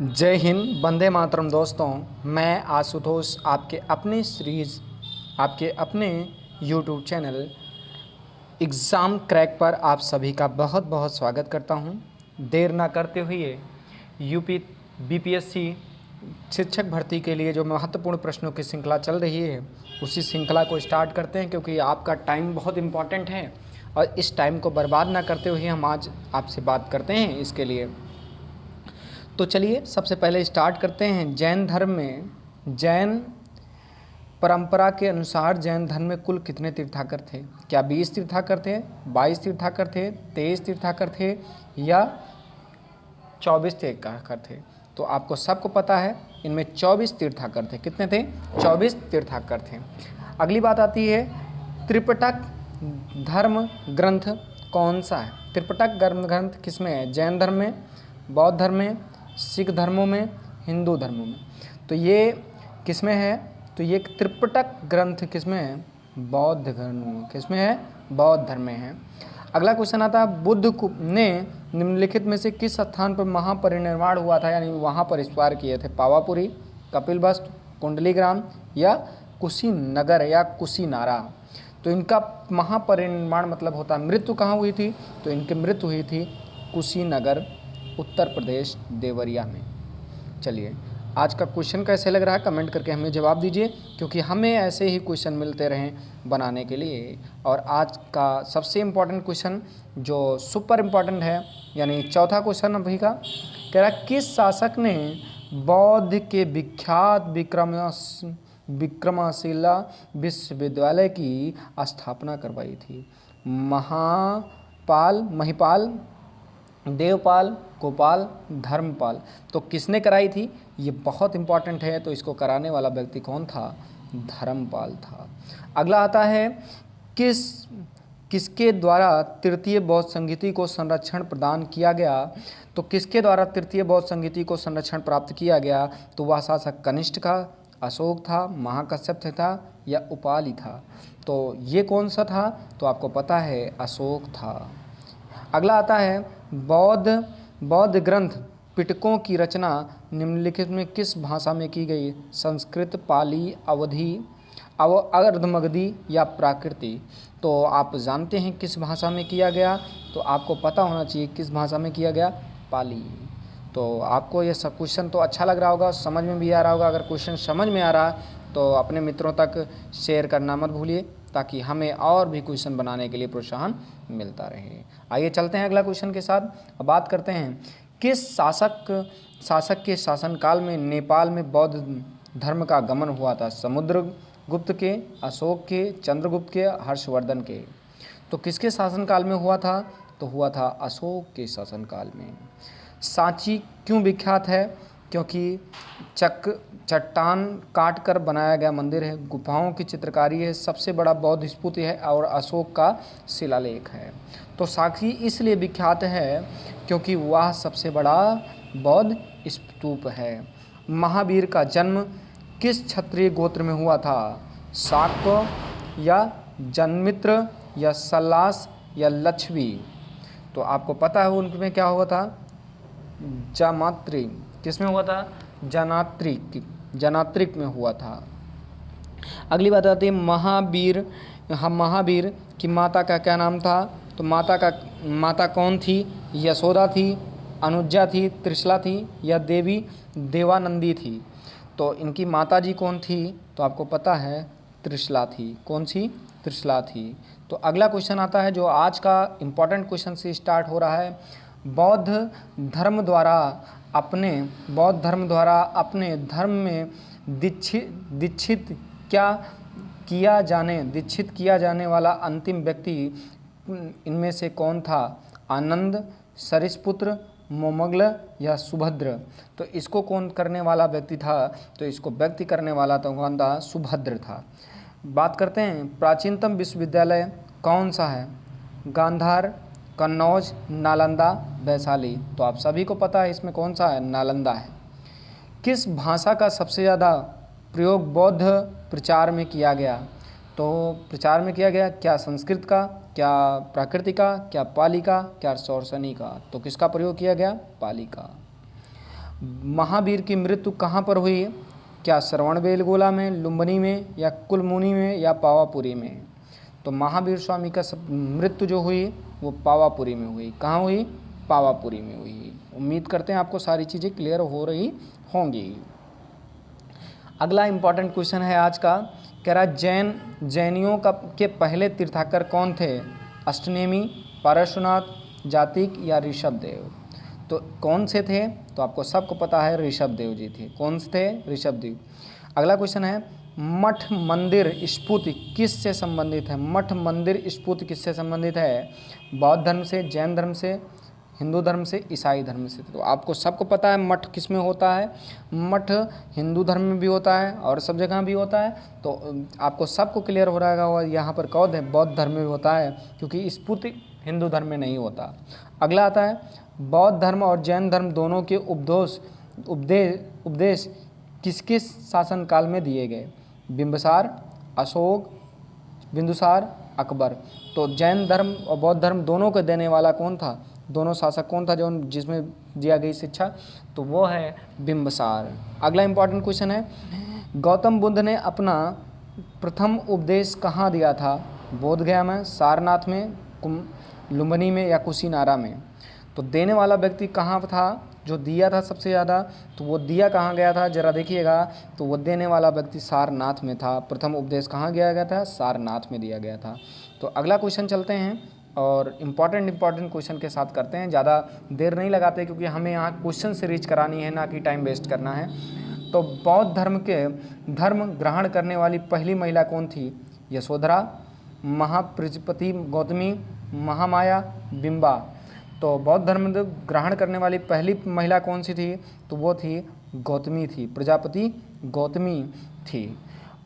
जय हिंद, वंदे मातरम। दोस्तों, मैं आशुतोष आपके अपने यूट्यूब चैनल एग्ज़ाम क्रैक पर आप सभी का बहुत बहुत स्वागत करता हूं। देर ना करते हुए यूपी बीपीएससी शिक्षक भर्ती के लिए जो महत्वपूर्ण प्रश्नों की श्रृंखला चल रही है उसी श्रृंखला को स्टार्ट करते हैं, क्योंकि आपका टाइम बहुत इम्पॉर्टेंट है और इस टाइम को बर्बाद ना करते हुए हम आज आपसे बात करते हैं इसके लिए। तो चलिए सबसे पहले स्टार्ट करते हैं। जैन धर्म में, जैन परंपरा के अनुसार जैन धर्म में कुल कितने तीर्थाकर थे? क्या 20 तीर्थाकर थे, 22 तीर्थाकर थे, 23 तीर्थाकर थे या 24 तीर्थाकर थे? तो आपको सबको पता है इनमें 24 तीर्थाकर थे। कितने थे? 24 तीर्थाकर थे। अगली बात आती है, त्रिपिटक धर्म ग्रंथ कौन सा है? त्रिपिटक धर्म ग्रंथ किसमें है? जैन धर्म में, बौद्ध धर्म में, सिख धर्मों में, हिंदू धर्मों में। तो ये किसमें है? तो ये त्रिपिटक ग्रंथ किसमें है? बौद्ध धर्म में। किसमें है? बौद्ध धर्म में है। अगला क्वेश्चन आता है, बुद्ध ने निम्नलिखित में से किस स्थान पर महापरिनिर्वाण हुआ था, यानी वहाँ पर स्वीकार किए थे? पावापुरी, कपिलवस्तु, कुंडलीग्राम या कुशीनगर या कुशीनारा? तो इनका महापरिनिर्वाण मतलब होता है मृत्यु कहाँ हुई थी? तो इनकी मृत्यु हुई थी कुशीनगर, उत्तर प्रदेश, देवरिया में। चलिए, आज का क्वेश्चन कैसे लग रहा है कमेंट करके हमें जवाब दीजिए, क्योंकि हमें ऐसे ही क्वेश्चन मिलते रहें बनाने के लिए। और आज का सबसे इम्पोर्टेंट क्वेश्चन जो सुपर इम्पोर्टेंट है, यानी चौथा क्वेश्चन अभी का, कह रहा है किस शासक ने बौद्ध के विख्यात विक्रमशिला विश्वविद्यालय की स्थापना करवाई थी? महिपाल, देवपाल, गोपाल, धर्मपाल? तो किसने कराई थी? ये बहुत इंपॉर्टेंट है। तो इसको कराने वाला व्यक्ति कौन था? धर्मपाल था। अगला आता है, किसके द्वारा तृतीय बौद्ध संगीति को संरक्षण प्रदान किया गया? तो किसके द्वारा तृतीय बौद्ध संगीति को संरक्षण प्राप्त किया गया? तो वह शासक कनिष्ठ था, अशोक था, महाकश्यप था या उपालि था? तो ये कौन सा था? तो आपको पता है अशोक था। अगला आता है, बौद्ध ग्रंथ पिटकों की रचना निम्नलिखित में किस भाषा में की गई? संस्कृत, पाली, अवधी, अर्धमगधी या प्राकृति? तो आप जानते हैं किस भाषा में किया गया, तो आपको पता होना चाहिए किस भाषा में किया गया? पाली। तो आपको ये सब क्वेश्चन तो अच्छा लग रहा होगा, समझ में भी आ रहा होगा। अगर क्वेश्चन समझ में आ रहा है तो अपने मित्रों तक शेयर करना मत भूलिए, ताकि हमें और भी क्वेश्चन बनाने के लिए प्रोत्साहन मिलता रहे। आइए चलते हैं अगला क्वेश्चन के साथ। अब बात करते हैं, किस शासक के शासनकाल में नेपाल में बौद्ध धर्म का आगमन हुआ था? समुद्रगुप्त के, अशोक के, चंद्रगुप्त के, हर्षवर्धन के? तो किसके शासनकाल में हुआ था? तो हुआ था अशोक के शासनकाल में। सांची क्यों विख्यात है? क्योंकि चट्टान काट कर बनाया गया मंदिर है, गुफाओं की चित्रकारी है, सबसे बड़ा बौद्ध स्तूप है और अशोक का शिलालेख है। तो सांची इसलिए विख्यात है क्योंकि वह सबसे बड़ा बौद्ध स्तूप है। महावीर का जन्म किस क्षत्रिय गोत्र में हुआ था? शाक्य या जनमित्र या सल्लास या लक्ष्मी? तो आपको पता है उनमें क्या हुआ था? जामात्री। किसमें हुआ था? जनात्रिक में हुआ था। अगली बात आती है, महावीर की माता का क्या नाम था? तो माता कौन थी? यशोदा थी, अनुजा थी, त्रिशला थी या देवी देवानंदी थी? तो इनकी माता जी कौन थी? तो आपको पता है त्रिशला थी। कौन सी? त्रिशला थी। तो अगला क्वेश्चन आता है जो आज का इम्पोर्टेंट क्वेश्चन से स्टार्ट हो रहा है, बौद्ध धर्म द्वारा अपने धर्म में दीक्षित किया जाने वाला अंतिम व्यक्ति इनमें से कौन था? आनंद, सरिसपुत्र, मोमगल या सुभद्र? तो इसको कौन करने वाला व्यक्ति था? तो इसको व्यक्ति करने वाला तो कौन था? सुभद्र था। बात करते हैं, प्राचीनतम विश्वविद्यालय कौन सा है? गांधार, कन्नौज, नालंदा, वैशाली? तो आप सभी को पता है इसमें कौन सा है? नालंदा है। किस भाषा का सबसे ज़्यादा प्रयोग बौद्ध प्रचार में किया गया? तो प्रचार में किया गया क्या संस्कृत का, क्या प्राकृतिक का, क्या पाली का, क्या शौर्सनी का? तो किसका प्रयोग किया गया? पाली का। महावीर की मृत्यु कहाँ पर हुई? क्या श्रवणबेलगोला में, लुम्बिनी में, या कुलमुनी में, या पावापुरी में? तो महावीर स्वामी का मृत्यु जो हुई वो पावापुरी में हुई। कहाँ हुई? पावापुरी में हुई। उम्मीद करते हैं आपको सारी चीज़ें क्लियर हो रही होंगी। अगला इम्पॉर्टेंट क्वेश्चन है आज का, कह रहा जैनियों के पहले तीर्थंकर कौन थे? अष्टनेमी, पार्श्वनाथ, जातिक या ऋषभदेव? तो कौन से थे? तो आपको सबको पता है ऋषभदेव जी थे। कौन से थे? ऋषभदेव। अगला क्वेश्चन है, मठ मंदिर स्फूर्ति किससे संबंधित है? मठ मंदिर स्फूर्ति किससे संबंधित है? बौद्ध धर्म से, जैन धर्म से, हिंदू धर्म से, ईसाई धर्म से? तो आपको सबको पता है मठ किस में होता है। मठ हिंदू धर्म में भी होता है और सब जगह भी होता है। तो आपको सबको क्लियर हो रहा होगा यहाँ पर कौन है? बौद्ध धर्म में होता है, क्योंकि स्फूर्ति हिंदू धर्म में नहीं होता। अगला आता है, बौद्ध धर्म और जैन धर्म दोनों के उपदेश किसके शासन काल में दिए गए? बिंबिसार, अशोक, बिंदुसार, अकबर? तो जैन धर्म और बौद्ध धर्म दोनों को देने वाला कौन था? दोनों शासक कौन था जो जिसमें दिया गई शिक्षा? तो वो है बिंबिसार। अगला इंपॉर्टेंट क्वेश्चन है, गौतम बुद्ध ने अपना प्रथम उपदेश कहाँ दिया था? बोधगया में, सारनाथ में, लुम्बिनी में, या कुशीनारा में? तो देने वाला व्यक्ति कहाँ था जो दिया था सबसे ज़्यादा? तो वो दिया कहाँ गया था जरा देखिएगा। तो वो देने वाला व्यक्ति सारनाथ में था। प्रथम उपदेश कहाँ दिया गया था? सारनाथ में दिया गया था। तो अगला क्वेश्चन चलते हैं और इम्पॉर्टेंट क्वेश्चन के साथ करते हैं। ज़्यादा देर नहीं लगाते क्योंकि हमें यहाँ क्वेश्चन से रीच करानी है, ना कि टाइम वेस्ट करना है। तो बौद्ध धर्म के धर्म ग्रहण करने वाली पहली महिला कौन थी? यशोधरा, महाप्रजापति गौतमी, महामाया, बिंबा? तो बौद्ध धर्म ग्रहण करने वाली पहली महिला कौन सी थी? तो वो थी गौतमी थी, प्रजापति गौतमी थी।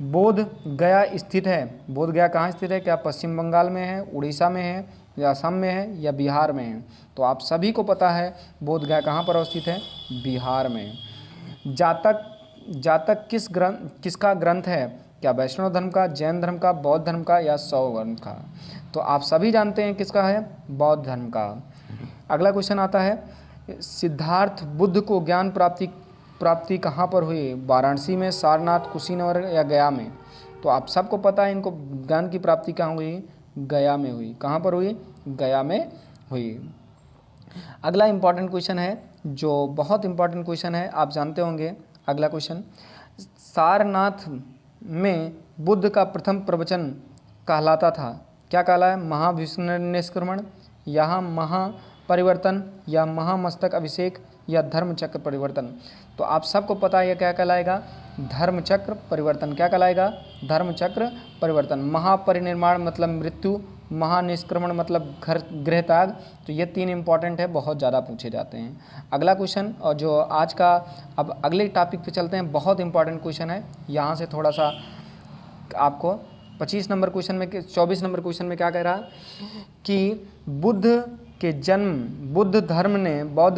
बोध गया स्थित है। बोध गया कहाँ स्थित है? क्या पश्चिम बंगाल में है, उड़ीसा में है, या असम में है, या बिहार में है? तो आप सभी को पता है बोध गया कहाँ पर अवस्थित है? बिहार में। जातक किसका ग्रंथ है? क्या वैष्णव धर्म का, जैन धर्म का, बौद्ध धर्म का, या शैव धर्म का? तो आप सभी जानते हैं किसका है? बौद्ध धर्म का। अगला क्वेश्चन आता है, सिद्धार्थ बुद्ध को ज्ञान प्राप्ति कहाँ पर हुई? वाराणसी में, सारनाथ, कुशीनगर, या गया में? तो आप सबको पता है इनको ज्ञान की प्राप्ति कहाँ हुई? गया में हुई। कहाँ पर हुई? गया में हुई। अगला इंपॉर्टेंट क्वेश्चन है, जो बहुत इंपॉर्टेंट क्वेश्चन है, आप जानते होंगे। अगला क्वेश्चन, सारनाथ में बुद्ध का प्रथम प्रवचन कहलाता था, क्या कहलाया? महाविनिष्क्रमण, यहाँ महापरिवर्तन, या महामस्तक अभिषेक, या धर्मचक्र परिवर्तन? तो आप सबको पता है यह क्या कहलाएगा? धर्मचक्र परिवर्तन। क्या कहलाएगा? धर्मचक्र परिवर्तन। महापरिनिर्वाण मतलब मृत्यु, महानिष्क्रमण मतलब गृह त्याग। तो ये तीन इंपॉर्टेंट है, बहुत ज़्यादा पूछे जाते हैं। अगला क्वेश्चन, और जो आज का, अब अगले टॉपिक पे चलते हैं, बहुत इंपॉर्टेंट क्वेश्चन है। यहाँ से थोड़ा सा आपको 25 नंबर क्वेश्चन में, 24 नंबर क्वेश्चन में क्या कह रहा है कि बुद्ध के जन्म, बौद्ध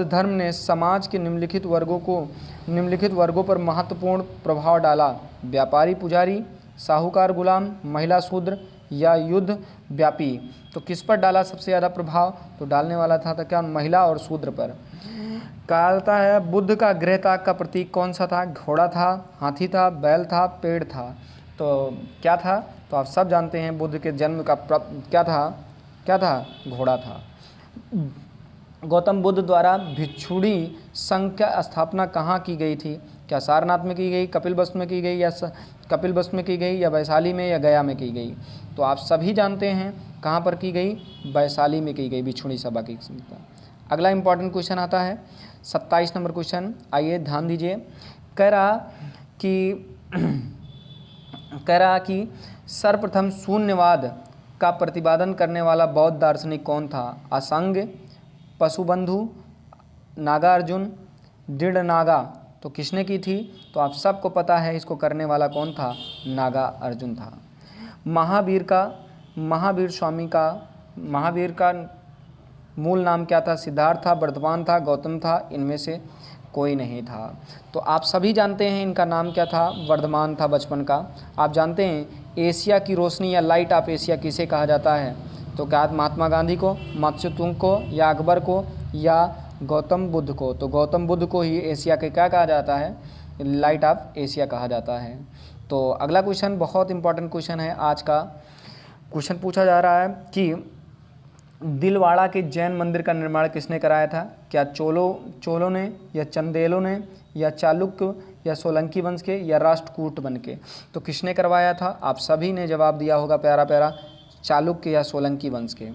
धर्म ने समाज के निम्नलिखित वर्गों पर महत्वपूर्ण प्रभाव डाला? व्यापारी पुजारी, साहूकार गुलाम, महिला शूद्र, या युद्ध व्यापी? तो किस पर डाला सबसे ज़्यादा प्रभाव? तो डालने वाला था क्या? महिला और शूद्र पर। कहता है बुद्ध का गृह त्याग का प्रतीक कौन सा था? घोड़ा था, हाथी था, बैल था, पेड़ था? तो क्या था? तो आप सब जानते हैं बुद्ध के जन्म का क्या था? घोड़ा था। गौतम बुद्ध द्वारा भिक्षुणी संघ की स्थापना कहाँ की गई थी? क्या सारनाथ में की गई, कपिलवस्तु में की गई, या वैशाली में, या गया में की गई? तो आप सभी जानते हैं कहाँ पर की गई? वैशाली में की गई भिक्षुणी सभा की। अगला इंपॉर्टेंट क्वेश्चन आता है 27 नंबर क्वेश्चन, आइए ध्यान दीजिए। कह रहा कि सर्वप्रथम शून्यवाद का प्रतिपादन करने वाला बौद्ध दार्शनिक कौन था? असंग, पशुबंधु, नागार्जुन, दृढ़ नागा? तो किसने की थी? तो आप सबको पता है इसको करने वाला कौन था? नागा अर्जुन था। महावीर का मूल नाम क्या था? सिद्धार्थ था, वर्धमान था, गौतम था, इनमें से कोई नहीं था। तो आप सभी जानते हैं इनका नाम क्या था? वर्धमान था बचपन का। आप जानते हैं एशिया की रोशनी या लाइट ऑफ एशिया किसे कहा जाता है? तो क्या महात्मा गांधी को, मात्स्यतुंग को, या अकबर को, या गौतम बुद्ध को। तो गौतम बुद्ध को ही एशिया के क्या कहा जाता है, लाइट ऑफ एशिया कहा जाता है। तो अगला क्वेश्चन बहुत इंपॉर्टेंट क्वेश्चन है आज का। क्वेश्चन पूछा जा रहा है कि दिलवाड़ा के जैन मंदिर का निर्माण किसने कराया था? क्या चोलों ने, या चंदेलों ने, या चालुक्य, या सोलंकी वंश के, या राष्ट्रकूट बन के? तो किसने करवाया था? आप सभी ने जवाब दिया होगा प्यारा प्यारा, चालुक्य या सोलंकी वंश के।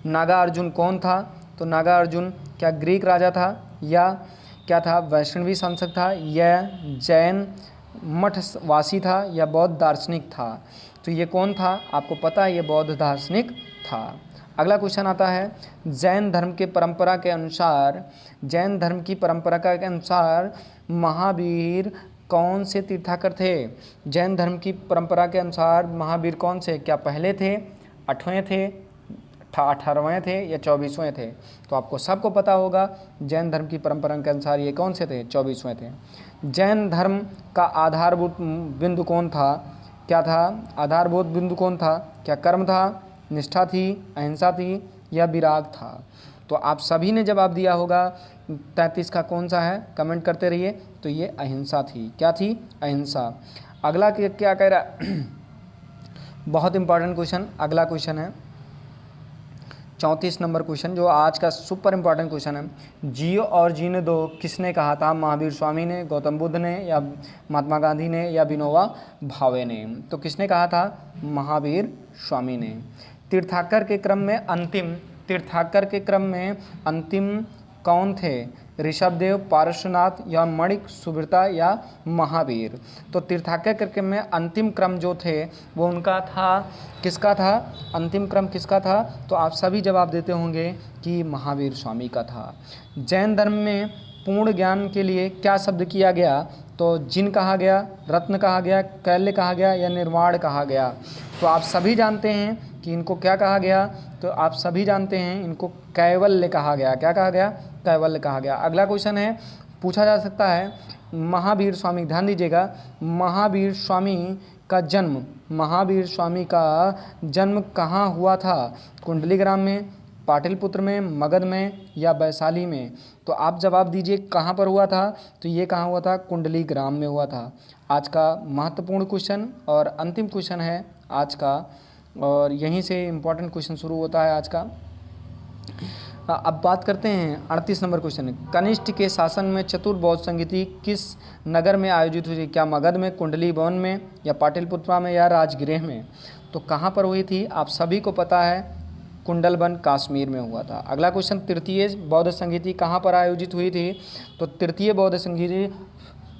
नागार्जुन कौन था? तो नागार्जुन क्या ग्रीक राजा था, या क्या था वैष्णवी शासक था, या जैन मठवासी था, या बौद्ध दार्शनिक था? तो ये कौन था? आपको पता है ये बौद्ध दार्शनिक था। अगला क्वेश्चन आता है, जैन धर्म की परंपरा के अनुसार महावीर कौन से तीर्थंकर थे? जैन धर्म की परंपरा के अनुसार महावीर कौन से? क्या पहले थे, 8वें थे, 18वें थे, या 24वें थे? तो आपको सबको पता होगा जैन धर्म की परंपरा के अनुसार ये कौन से थे? 24वें थे। जैन धर्म का आधारभूत बिंदु कौन था? क्या था आधारभूत बिंदु कौन था? क्या कर्म था, निष्ठा थी, अहिंसा थी, या विराग था? तो आप सभी ने जवाब दिया होगा 33 का कौन सा है, कमेंट करते रहिए। तो ये अहिंसा थी। क्या थी? अहिंसा। अगला क्या कह रहा बहुत इंपॉर्टेंट क्वेश्चन, अगला क्वेश्चन है 34 नंबर क्वेश्चन, जो आज का सुपर इंपॉर्टेंट क्वेश्चन है। जियो और जीने दो किसने कहा था? महावीर स्वामी ने, गौतम बुद्ध ने, या महात्मा गांधी ने, या विनोबा भावे ने? तो किसने कहा था? महावीर स्वामी ने। तीर्थंकर के क्रम में अंतिम कौन थे? ऋषभदेव, पार्श्वनाथ, या मणिक, सुभृता, या महावीर? तो तीर्थंकर के क्रम में अंतिम क्रम जो थे वो उनका था, किसका था? अंतिम क्रम किसका था? तो आप सभी जवाब देते होंगे कि महावीर स्वामी का था। जैन धर्म में पूर्ण ज्ञान के लिए क्या शब्द किया गया? तो जिन कहा गया, रत्न कहा गया, कैल्य कहा गया, या निर्वाण कहा गया? तो आप सभी जानते हैं कि इनको क्या कहा गया? तो आप सभी जानते हैं इनको कैवल्य कहा गया। क्या कहा गया? कैवल्य कहा गया। अगला क्वेश्चन है, पूछा जा सकता है महावीर स्वामी, ध्यान दीजिएगा, महावीर स्वामी का जन्म कहाँ हुआ था? कुंडलीग्राम में, पाटलिपुत्र में, मगध में, या वैशाली में? तो आप जवाब दीजिए कहाँ पर हुआ था? तो ये कहाँ हुआ था? कुंडलीग्राम में हुआ था। आज का महत्वपूर्ण क्वेश्चन और अंतिम क्वेश्चन है आज का, और यहीं से इम्पोर्टेंट क्वेश्चन शुरू होता है आज का। अब बात करते हैं 38 नंबर क्वेश्चन। कनिष्ठ के शासन में चतुर्बौद्ध संगीति किस नगर में आयोजित हुई थी? क्या मगध में, कुंडली भवन में, या पाटलिपुत्र में, या राजगृह में? तो कहाँ पर हुई थी? आप सभी को पता है कुंडलबन कश्मीर में हुआ था। अगला क्वेश्चन, तृतीय बौद्ध संगीति कहाँ पर आयोजित हुई थी? तो तृतीय बौद्ध संगीति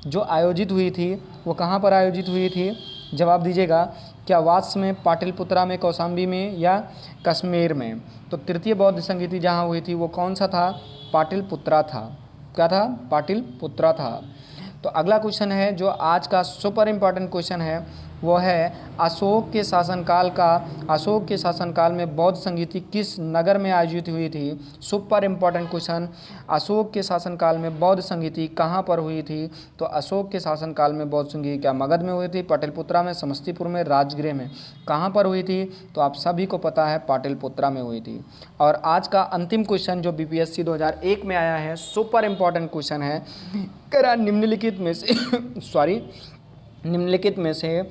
जो आयोजित हुई थी वो कहाँ पर आयोजित हुई थी? जवाब दीजिएगा, क्या वात्स में, पाटलिपुत्रा में, कौशाम्बी में, या कश्मीर में? तो तृतीय बौद्ध संगीति जहाँ हुई थी वो कौन सा था? पाटलिपुत्रा था। क्या था? पाटलिपुत्रा था। तो अगला क्वेश्चन है जो आज का सुपर इम्पॉर्टेंट क्वेश्चन है वो है अशोक के शासनकाल में बौद्ध संगीति किस नगर में आयोजित हुई थी? सुपर इम्पॉर्टेंट क्वेश्चन, अशोक के शासनकाल में बौद्ध संगीति कहाँ पर हुई थी? तो अशोक के शासनकाल में बौद्ध संगीति क्या मगध में हुई थी, पाटलिपुत्रा में, समस्तीपुर में, राजगृह में? कहाँ पर हुई थी? तो आप सभी को पता है पाटलिपुत्रा में हुई थी। और आज का अंतिम क्वेश्चन जो बीपीएससी 2001 में आया है, सुपर इम्पॉर्टेंट क्वेश्चन है, करा निम्नलिखित में से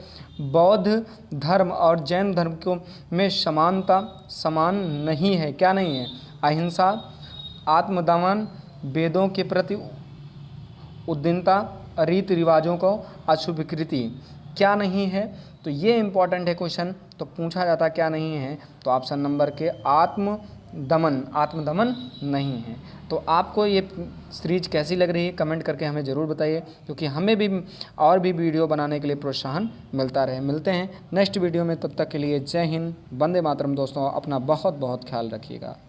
बौद्ध धर्म और जैन धर्म को में समानता समान नहीं है। क्या नहीं है? अहिंसा, आत्मदमन, वेदों के प्रति उदासीनता, रीति रिवाजों को अस्वीकृति। क्या नहीं है? तो ये इम्पोर्टेंट है क्वेश्चन। तो पूछा जाता क्या नहीं है? तो ऑप्शन नंबर के आत्मदमन नहीं है। तो आपको ये सीरीज कैसी लग रही है कमेंट करके हमें ज़रूर बताइए, क्योंकि हमें भी और भी वीडियो बनाने के लिए प्रोत्साहन मिलता रहे। मिलते हैं नेक्स्ट वीडियो में, तब तक के लिए जय हिंद, वंदे मातरम। दोस्तों अपना बहुत बहुत ख्याल रखिएगा।